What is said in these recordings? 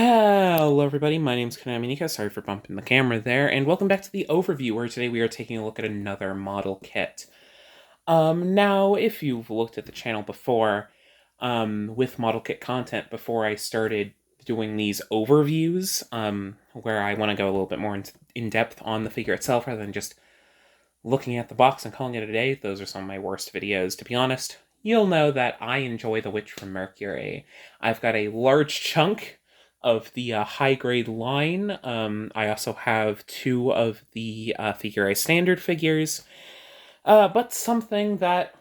Hello everybody, my name's Konami. Sorry for bumping the camera there, and welcome back to the overview, where today we are taking a look at another model kit. Now, if you've looked at the channel before, with model kit content before I started doing these overviews, where I want to go a little bit more in depth on the figure itself rather than just looking at the box and calling it a day, those are some of my worst videos, to be honest. You'll know that I enjoy the Witch from Mercury. I've got a large chunk of the high-grade line. I also have two of the Figure A standard figures. But something that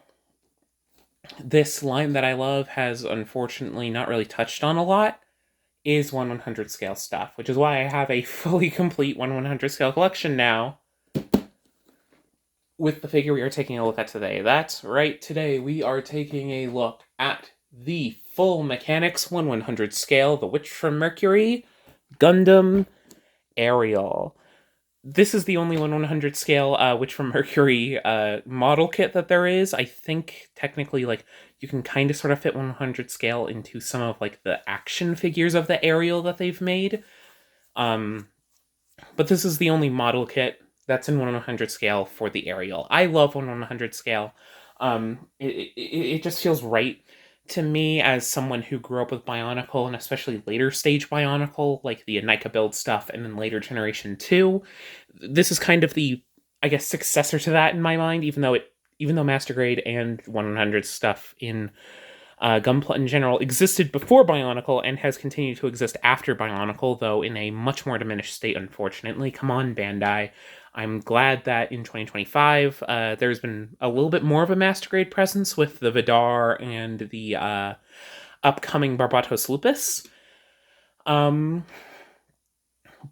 this line that I love has unfortunately not really touched on a lot is 1/100 scale stuff, which is why I have a fully complete 1/100 scale collection now with the figure we are taking a look at today. That's right, today we are taking a look at the full mechanics 1/100 scale, the Witch from Mercury, Gundam Aerial. This is the only 1/100 scale Witch from Mercury model kit that there is. I think technically, like, you can kind of sort of fit 1/100 scale into some of like the action figures of the Aerial that they've made. But this is the only model kit that's in 1/100 scale for the Aerial. I love 1/100 scale. It just feels right to me as someone who grew up with Bionicle, and especially later stage Bionicle, like the Anika build stuff, and then later Generation 2. This is kind of the, I guess, successor to that in my mind, even though Master Grade and 1/100 stuff in Gunpla in general existed before Bionicle and has continued to exist after Bionicle, though in a much more diminished state, unfortunately. Come on, Bandai. I'm glad that in 2025, there's been a little bit more of a Master Grade presence with the Vidar and the upcoming Barbatos Lupus.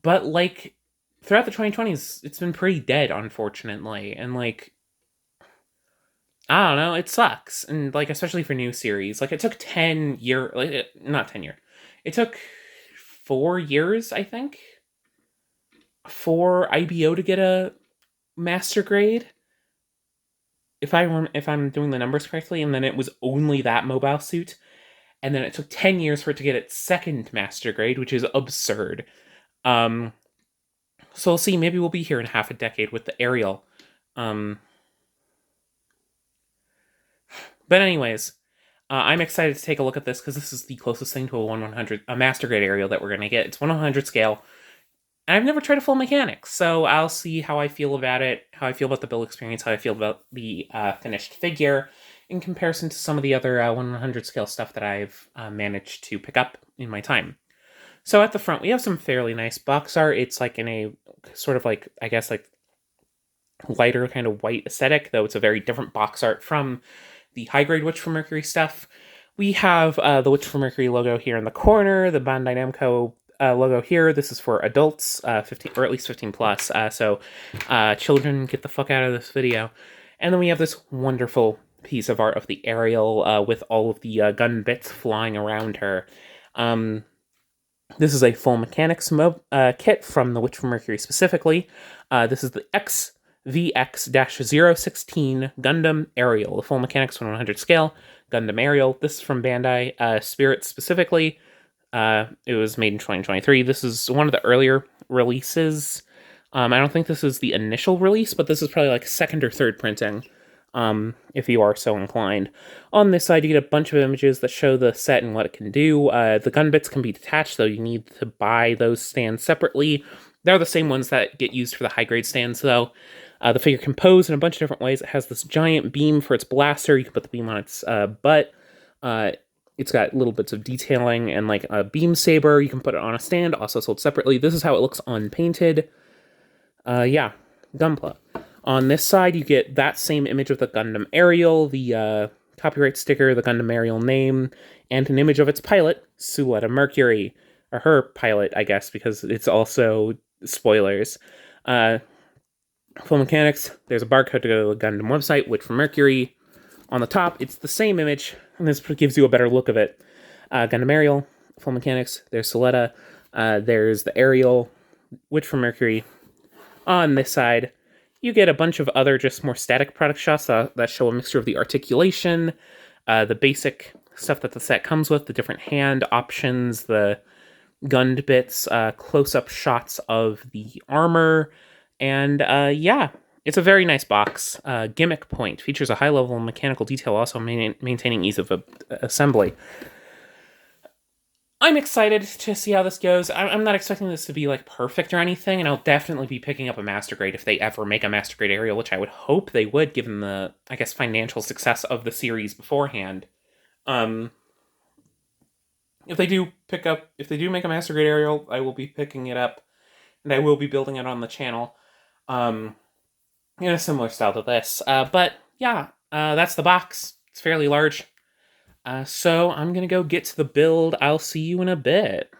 But, like, throughout the 2020s, it's been pretty dead, unfortunately. And, like, I don't know, it sucks. And, like, especially for new series. Like, it took 10 years, like, not 10 years. It took 4 years, I think, for IBO to get a Master Grade, if I'm doing the numbers correctly, and then it was only that mobile suit, and then it took 10 years for it to get its second Master Grade, which is absurd. So we'll see, maybe we'll be here in half a decade with the Aerial. But anyways, I'm excited to take a look at this, because this is the closest thing to a Master Grade Aerial that we're going to get. It's 1/100 scale. I've never tried a full mechanics, so I'll see how I feel about it, how I feel about the build experience, how I feel about the finished figure, in comparison to some of the other 1/100 scale stuff that I've managed to pick up in my time. So at the front, we have some fairly nice box art. It's like in a sort of like, I guess, like lighter kind of white aesthetic, though it's a very different box art from the high-grade Witch from Mercury stuff. We have the Witch from Mercury logo here in the corner, the Bandai Namco logo here. This is for adults, 15 or at least 15 plus. So children, get the fuck out of this video. And then we have this wonderful piece of art of the Aerial with all of the gun bits flying around her. This is a full mechanics kit from the Witch from Mercury specifically. This is the XVX-016 Gundam Aerial, the full mechanics 1/100 scale Gundam Aerial. This is from Bandai Spirit specifically. It was made in 2023. This is one of the earlier releases. I don't think this is the initial release, but this is probably like second or third printing, if you are so inclined. On this side, you get a bunch of images that show the set and what it can do. The gun bits can be detached, though you need to buy those stands separately. They're the same ones that get used for the high-grade stands, though. The figure can pose in a bunch of different ways. It has this giant beam for its blaster. You can put the beam on its butt. It's got little bits of detailing and like a beam saber. You can put it on a stand, also sold separately. This is how it looks unpainted. Yeah, Gunpla. On this side, you get that same image of the Gundam Aerial, the copyright sticker, the Gundam Aerial name, and an image of its pilot, Suletta Mercury. Or her pilot, I guess, because it's also spoilers. Full mechanics, there's a barcode to go to the Gundam website, Witch from Mercury. On the top, it's the same image, and this gives you a better look of it. Gundam Aerial, full mechanics, there's Suletta, there's the Aerial, Witch from Mercury. On this side, you get a bunch of other just more static product shots that show a mixture of the articulation, the basic stuff that the set comes with, the different hand options, the gunned bits, close-up shots of the armor, and yeah, it's a very nice box. Gimmick point features a high level of mechanical detail, also maintaining ease of assembly. I'm excited to see how this goes. I'm not expecting this to be like perfect or anything, and I'll definitely be picking up a Master Grade if they ever make a Master Grade Aerial, which I would hope they would, given the, I guess, financial success of the series beforehand. Um, if they do make a Master Grade Aerial, I will be picking it up, and I will be building it on the channel, um, in a similar style to this. But yeah, that's the box. It's fairly large. So I'm gonna go get to the build. I'll see you in a bit.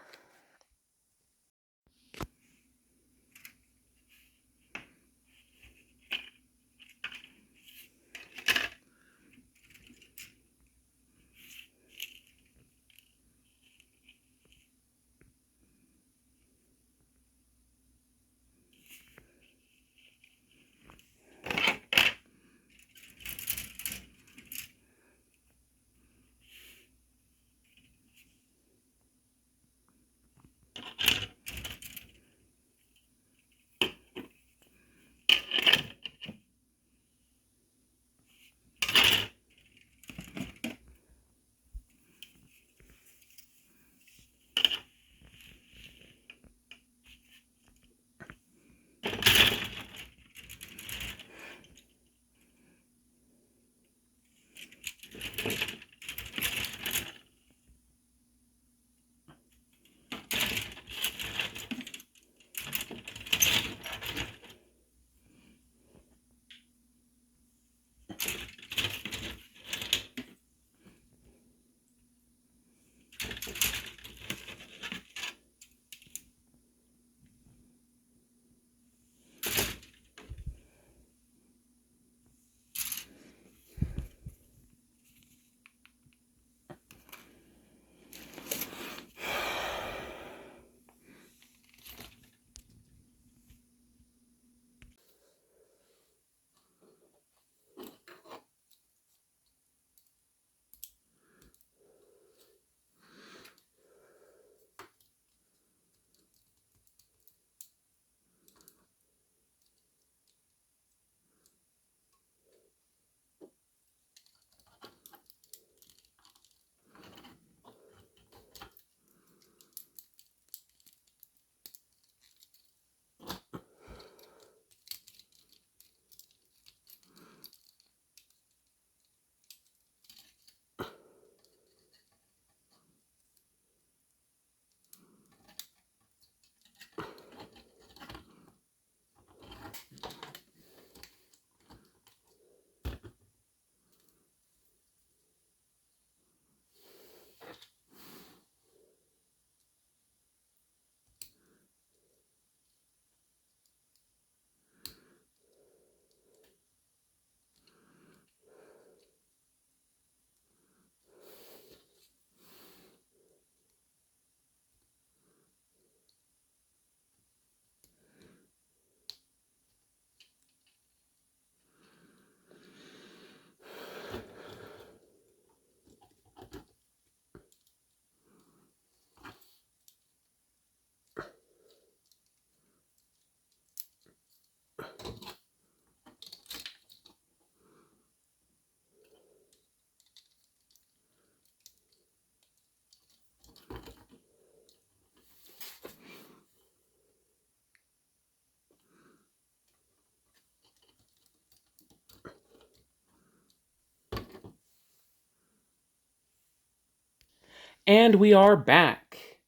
And we are back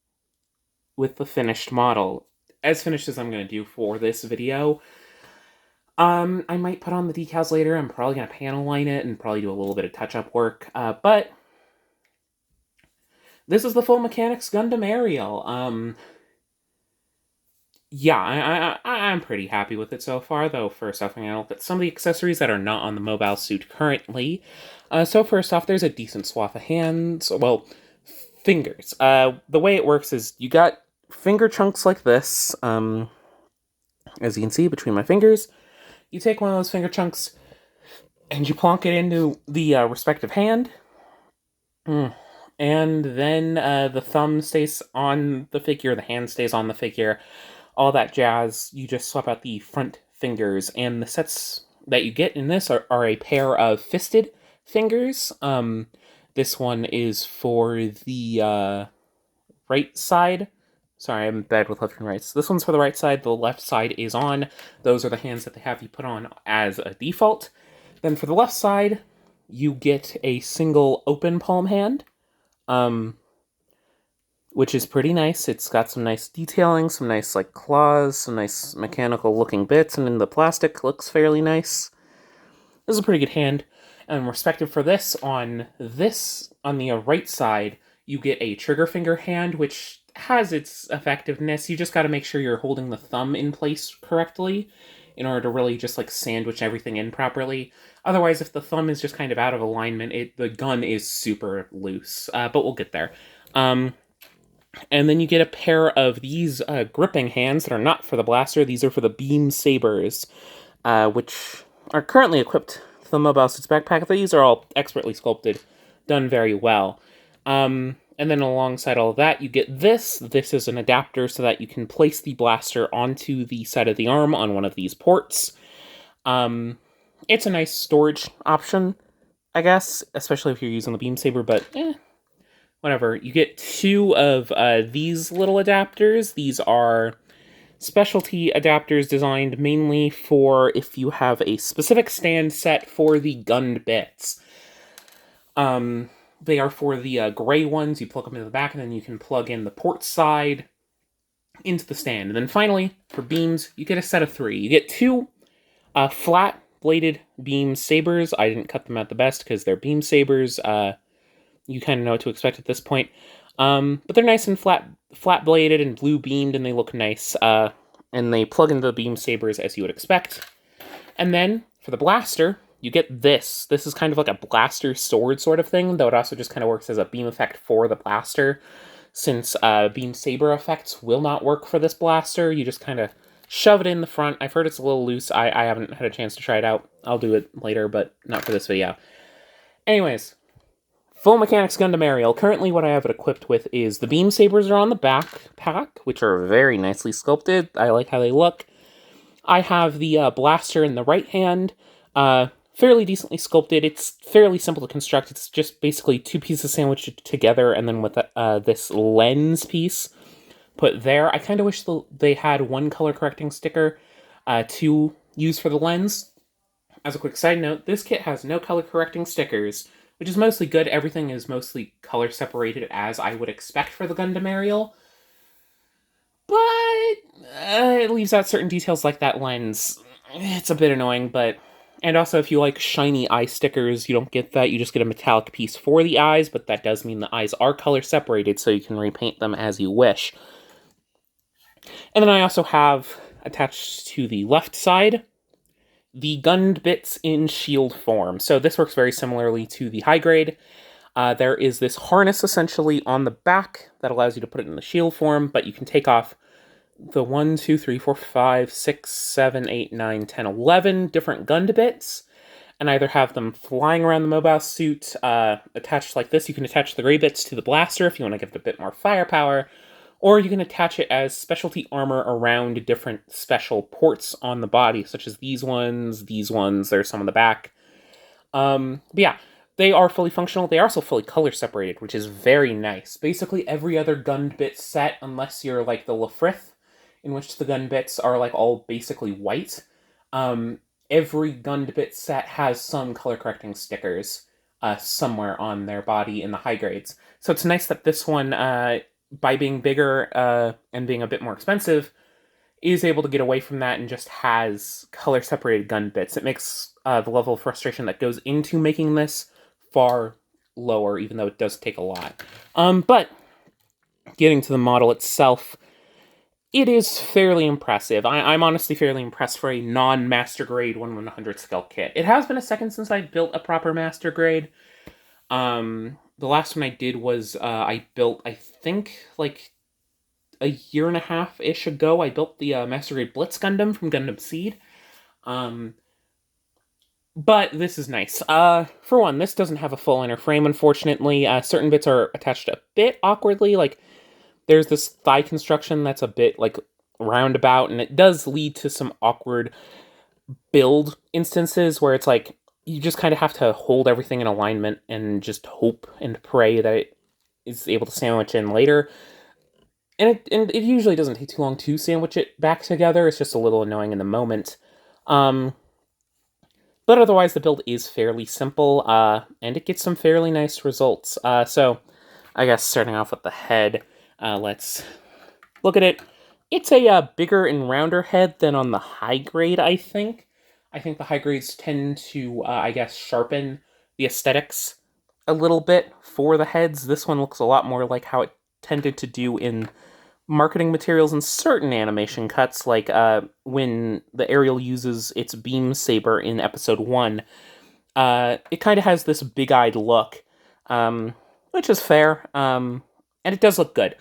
with the finished model. As finished as I'm going to do for this video. I might put on the decals later. I'm probably going to panel line it and probably do a little bit of touch-up work. But this is the Full Mechanics Gundam Aerial. Yeah, I'm pretty happy with it so far, though first off I'm going to look at some of the accessories that are not on the mobile suit currently. So first off, there's a decent swath of hands, well, fingers. The way it works is you got finger chunks like this, as you can see between my fingers. You take one of those finger chunks and you plonk it into the respective hand. And then the thumb stays on the figure, the hand stays on the figure, all that jazz. You just swap out the front fingers, and the sets that you get in this are a pair of fisted fingers. This one is for the right side. Sorry, I'm bad with left and right. So this one's for the right side, the left side is on. Those are the hands that they have you put on as a default. Then for the left side, you get a single open palm hand, which is pretty nice. It's got some nice detailing, some nice like claws, some nice mechanical looking bits, and then the plastic looks fairly nice. This is a pretty good hand. And respective for this, on the right side, you get a trigger finger hand, which has its effectiveness. You just got to make sure you're holding the thumb in place correctly in order to really just like sandwich everything in properly. Otherwise, if the thumb is just kind of out of alignment, the gun is super loose. But we'll get there. And then you get a pair of these gripping hands that are not for the blaster. These are for the beam sabers, which are currently equipped with the mobile suits backpack. These are all expertly sculpted, done very well. And then alongside all of that, you get this. This is an adapter so that you can place the blaster onto the side of the arm on one of these ports. It's a nice storage option, I guess, especially if you're using the beam saber, but whatever. You get two of these little adapters. These are specialty adapters designed mainly for if you have a specific stand set for the gunned bits. They are for the gray ones. You plug them into the back, and then you can plug in the port side into the stand. And then finally, for beams, you get a set of 3. You get 2 flat-bladed beam sabers. I didn't cut them out the best because they're beam sabers. You kind of know what to expect at this point. But they're nice and flat-bladed and blue-beamed, and they look nice. And they plug into the beam sabers as you would expect. And then, for the blaster, you get this. This is kind of like a blaster sword sort of thing, though it also just kind of works as a beam effect for the blaster. Since beam saber effects will not work for this blaster, you just kind of shove it in the front. I've heard it's a little loose. I haven't had a chance to try it out. I'll do it later, but not for this video. Anyways, Full Mechanics Gundam Aerial. Currently what I have it equipped with is the beam sabers are on the backpack, which are very nicely sculpted. I like how they look. I have the blaster in the right hand, fairly decently sculpted. It's fairly simple to construct. It's just basically 2 pieces sandwiched together, and then with this lens piece put there. I kind of wish they had one color correcting sticker to use for the lens. As a quick side note, this kit has no color correcting stickers, which is mostly good. Everything is mostly color separated as I would expect for the Gundam Aerial. But it leaves out certain details like that lens. It's a bit annoying, but... And also, if you like shiny eye stickers, you don't get that. You just get a metallic piece for the eyes, but that does mean the eyes are color separated, so you can repaint them as you wish. And then I also have, attached to the left side, the gunned bits in shield form. So this works very similarly to the high grade. There is this harness, essentially, on the back that allows you to put it in the shield form, but you can take off the 1, 2, 3, 4, 5, 6, 7, 8, 9, 10, 11 different gunned bits, and either have them flying around the mobile suit attached like this. You can attach the gray bits to the blaster if you want to give it a bit more firepower, or you can attach it as specialty armor around different special ports on the body, such as these ones, there's some on the back. But yeah, they are fully functional. They are also fully color separated, which is very nice. Basically every other gunned bit set, unless you're like the Lafrith, in which the gun bits are like all basically white. Every gunned bit set has some color correcting stickers somewhere on their body in the high grades. So it's nice that this one, by being bigger and being a bit more expensive, is able to get away from that and just has color separated gun bits. It makes the level of frustration that goes into making this far lower, even though it does take a lot. But getting to the model itself, it is fairly impressive. I'm honestly fairly impressed for a non-master grade 1/100 scale kit. It has been a second since I built a proper master grade. The last one I did was, I built, I think, like, a year and a half-ish ago, I built the master grade Blitz Gundam from Gundam Seed. But this is nice. For one, this doesn't have a full inner frame, unfortunately. Certain bits are attached a bit awkwardly. Like, there's this thigh construction that's a bit, like, roundabout, and it does lead to some awkward build instances where it's like, you just kind of have to hold everything in alignment and just hope and pray that it is able to sandwich in later. And it usually doesn't take too long to sandwich it back together. It's just a little annoying in the moment. Um, but otherwise, the build is fairly simple, and it gets some fairly nice results. So, I guess starting off with the head, let's look at it. It's a bigger and rounder head than on the high grade, I think. I think the high grades tend to, I guess, sharpen the aesthetics a little bit for the heads. This one looks a lot more like how it tended to do in marketing materials and certain animation cuts, like when the Ariel uses its beam saber in episode 1. It kind of has this big-eyed look, which is fair, and it does look good.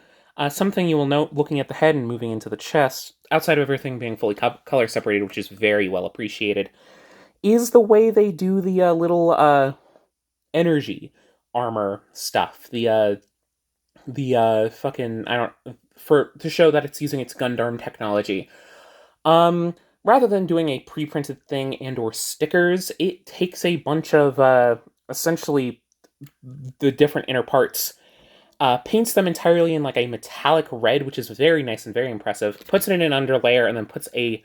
Something you will note looking at the head and moving into the chest, outside of everything being fully color separated, which is very well appreciated, is the way they do the little energy armor stuff. The fucking, I don't, for to show that it's using its Gundam technology. Rather than doing a pre-printed thing and or stickers, it takes a bunch of essentially the different inner parts, paints them entirely in like a metallic red, which is very nice and very impressive. Puts it in an underlayer and then puts a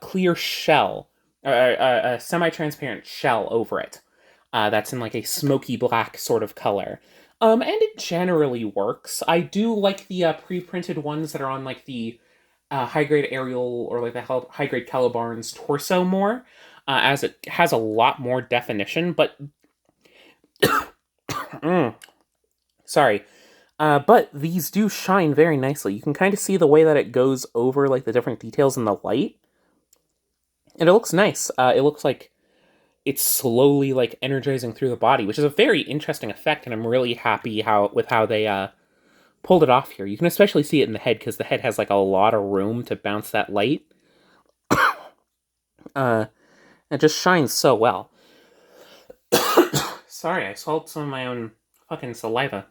clear shell, a semi-transparent shell over it. That's in like a smoky black sort of color. And it generally works. I do like the pre-printed ones that are on like the high grade Ariel or like the high grade Calibarn's torso more, as it has a lot more definition. But sorry, but these do shine very nicely. You can kind of see the way that it goes over like the different details in the light, and it looks nice. It looks like it's slowly like energizing through the body, which is a very interesting effect, and I'm really happy with how they pulled it off here. You can especially see it in the head because the head has like a lot of room to bounce that light. It just shines so well. Sorry, I swallowed some of my own fucking saliva.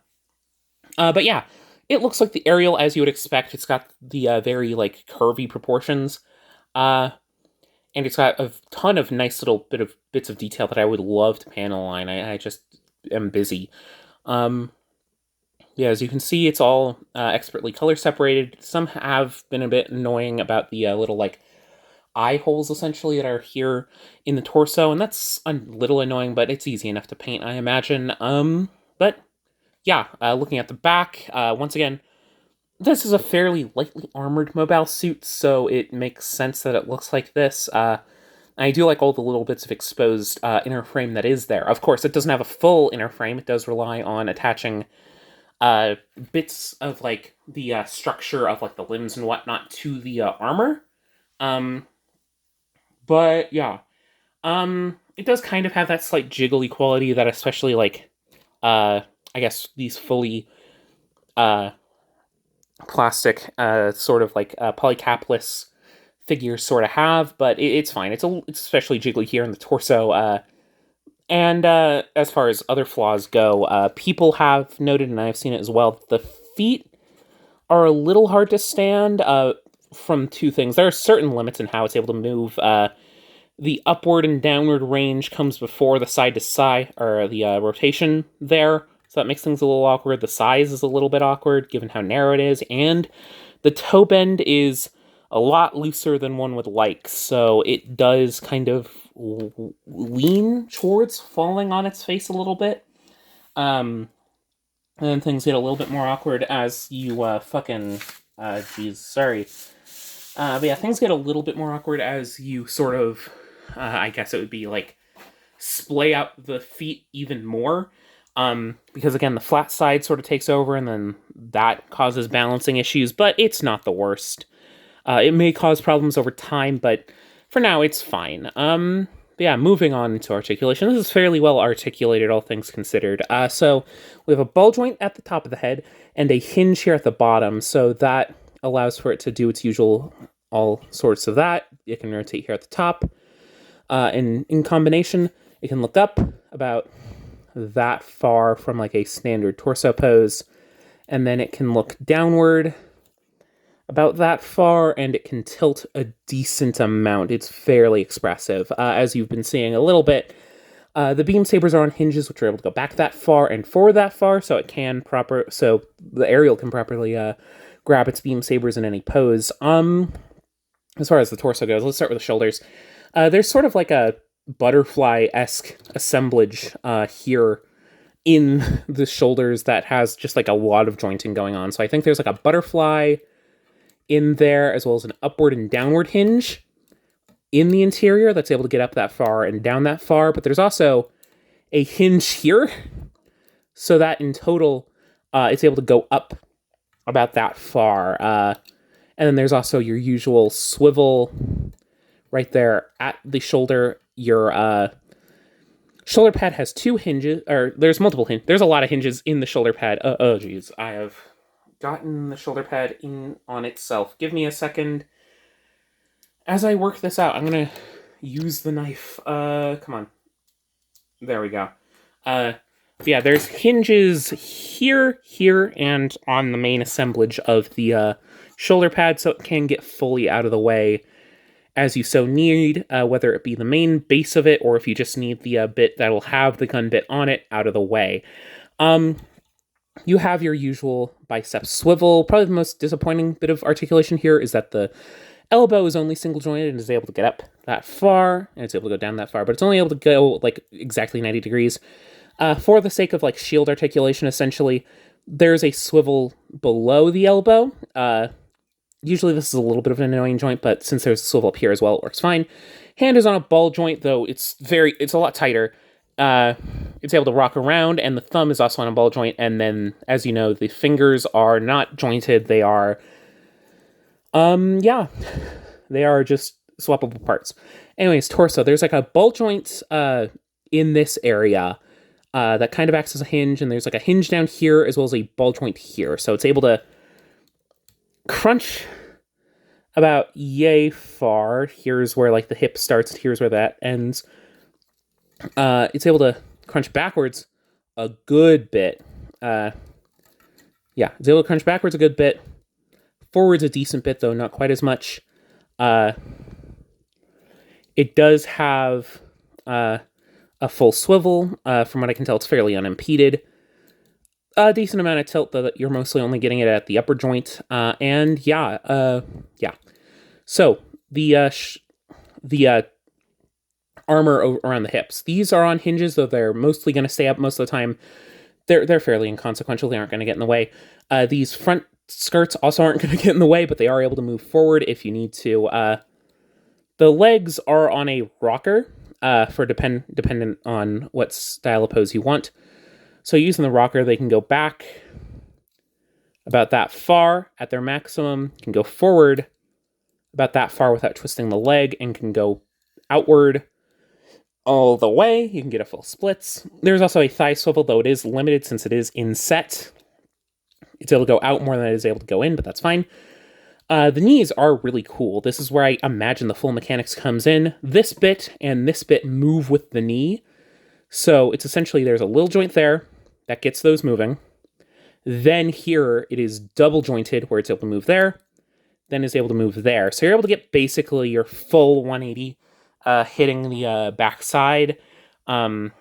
But yeah, it looks like the Ariel as you would expect. It's got the very like curvy proportions. And it's got a ton of nice little bits of detail that I would love to panel line. I just am busy. Yeah, as you can see, it's all expertly color separated. Some have been a bit annoying about the little like eye holes essentially that are here in the torso, and that's a little annoying, but it's easy enough to paint, I imagine. But yeah, looking at the back, once again, this is a fairly lightly armored mobile suit, so it makes sense that it looks like this. I do like all the little bits of exposed inner frame that is there. Of course, it doesn't have a full inner frame. It does rely on attaching bits of like the structure of like the limbs and whatnot to the armor. But yeah, it does kind of have that slight jiggly quality that especially like I guess these fully plastic sort of like polycapless figures sort of have, but it's fine. It's especially jiggly here in the torso. And as far as other flaws go, people have noted, and I've seen it as well, the feet are a little hard to stand from two things. There are certain limits in how it's able to move. The upward and downward range comes before the side to side, or the rotation there, so that makes things a little awkward. The size is a little bit awkward, given how narrow it is, and the toe bend is a lot looser than one would like, so it does kind of lean towards falling on its face a little bit. And then things get a little bit more awkward as you geez, sorry. But yeah, things get a little bit more awkward as you sort of, I guess it would be like, splay out the feet even more. Because again, the flat side sort of takes over, and then that causes balancing issues, but it's not the worst. It may cause problems over time, but for now, it's fine. But yeah, moving on to articulation. This is fairly well articulated, all things considered. So we have a ball joint at the top of the head and a hinge here at the bottom, so that allows for it to do its usual all sorts of that. It can rotate here at the top. And in combination, it can look up about that far from like a standard torso pose, and then it can look downward about that far, and it can tilt a decent amount. It's fairly expressive, as you've been seeing a little bit. The beam sabers are on hinges, which are able to go back that far and forward that far, so the aerial can properly grab its beam sabers in any pose. As far as the torso goes, let's start with the shoulders. There's sort of like a butterfly-esque assemblage here in the shoulders that has just like a lot of jointing going on. So I think there's like a butterfly in there, as well as an upward and downward hinge in the interior that's able to get up that far and down that far. But there's also a hinge here, so that in total, it's able to go up about that far. And then there's also your usual swivel right there at the shoulder. Your shoulder pad has two hinges, or there's multiple hinges. There's a lot of hinges in the shoulder pad. Oh, geez. I have gotten the shoulder pad in on itself. Give me a second. As I work this out, I'm going to use the knife. Come on. There we go. Yeah, there's hinges here, and on the main assemblage of the shoulder pad, so it can get fully out of the way as you so need, whether it be the main base of it, or if you just need the bit that'll have the gun bit on it out of the way. You have your usual bicep swivel. Probably the most disappointing bit of articulation here is that the elbow is only single jointed and is able to get up that far, and it's able to go down that far, but it's only able to go like exactly 90 degrees. For the sake of like shield articulation, essentially, there's a swivel below the elbow. Usually this is a little bit of an annoying joint, but since there's a swivel up here as well, it works fine. Hand is on a ball joint, though it's a lot tighter. It's able to rock around, and the thumb is also on a ball joint, and then, as you know, the fingers are not jointed. They are, they are just swappable parts. Anyways, torso, there's like a ball joint, in this area, that kind of acts as a hinge, and there's like a hinge down here, as well as a ball joint here, so it's able to crunch about yay far. Here's where like the hip starts, here's where that ends. It's able to crunch backwards a good bit. It's able to crunch backwards a good bit. Forwards a decent bit, though not quite as much. It does have a full swivel. From what I can tell, it's fairly unimpeded. A decent amount of tilt, though, that you're mostly only getting it at the upper joint. So the armor around the hips. These are on hinges, though they're mostly going to stay up most of the time. They're fairly inconsequential. They aren't going to get in the way. These front skirts also aren't going to get in the way, but they are able to move forward if you need to. The legs are on a rocker, dependent on what style of pose you want. So using the rocker, they can go back about that far at their maximum, can go forward about that far without twisting the leg, and can go outward all the way. You can get a full splits. There's also a thigh swivel, though it is limited since it is inset. It's able to go out more than it is able to go in, but that's fine. The knees are really cool. This is where I imagine the full mechanics comes in. This bit and this bit move with the knee. So it's essentially, there's a little joint there that gets those moving. Then here it is double jointed where it's able to move there. Then it's able to move there. So you're able to get basically your full 180 hitting the backside. And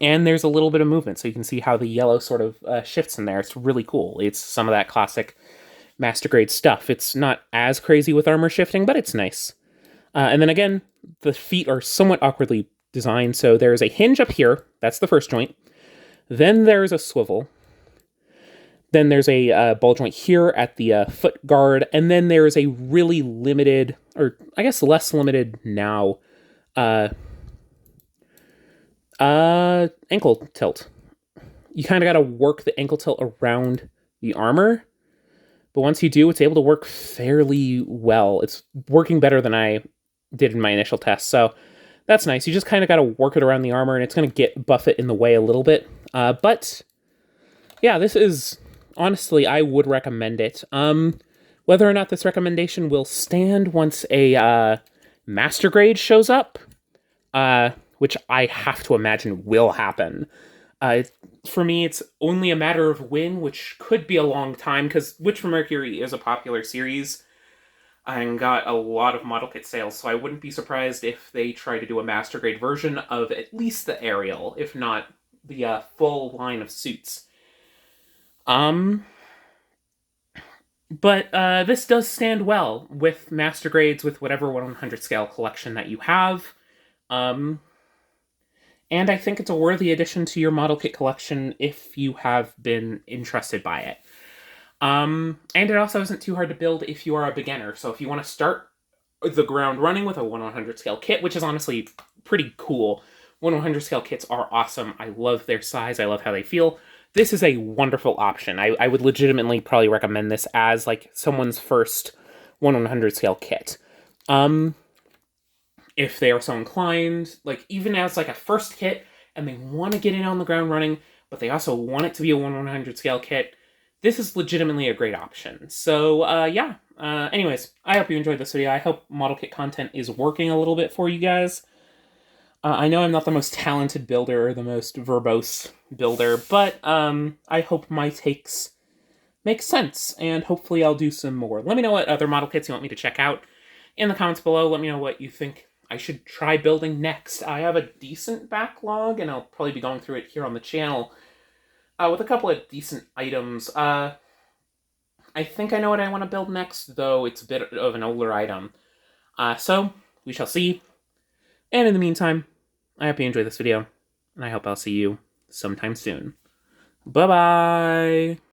there's a little bit of movement. So you can see how the yellow sort of shifts in there. It's really cool. It's some of that classic master grade stuff. It's not as crazy with armor shifting, but it's nice. And then again, the feet are somewhat awkwardly designed. So there's a hinge up here. That's the first joint. Then there's a swivel. Then there's a ball joint here at the foot guard. And then there's a really limited, or I guess less limited now, ankle tilt. You kind of got to work the ankle tilt around the armor. But once you do, it's able to work fairly well. It's working better than I did in my initial test. So that's nice. You just kind of got to work it around the armor, and it's going to buff it in the way a little bit. But yeah, this is, honestly, I would recommend it. Whether or not this recommendation will stand once a Master Grade shows up, which I have to imagine will happen. Uh, for me, it's only a matter of when, which could be a long time, because Witch from Mercury is a popular series and got a lot of model kit sales, so I wouldn't be surprised if they try to do a Master Grade version of at least the Ariel, if not the full line of suits. But this does stand well with Master Grades with whatever 100 scale collection that you have. Um, and I think it's a worthy addition to your model kit collection if you have been interested by it. And it also isn't too hard to build if you are a beginner. So if you want to start the ground running with a 1/100 scale kit, which is honestly pretty cool. 1/100 scale kits are awesome. I love their size. I love how they feel. This is a wonderful option. I would legitimately probably recommend this as like someone's first 1/100 scale kit. If they are so inclined, like even as like a first kit and they want to get in on the ground running, but they also want it to be a 1/100 scale kit, this is legitimately a great option. So, yeah. Anyways, I hope you enjoyed this video. I hope model kit content is working a little bit for you guys. I know I'm not the most talented builder or the most verbose builder, but I hope my takes make sense, and hopefully I'll do some more. Let me know what other model kits you want me to check out in the comments below. Let me know what you think I should try building next. I have a decent backlog, and I'll probably be going through it here on the channel. With a couple of decent items. I think I know what I want to build next, though it's a bit of an older item. So, we shall see. And in the meantime, I hope you enjoyed this video, and I hope I'll see you sometime soon. Bye-bye!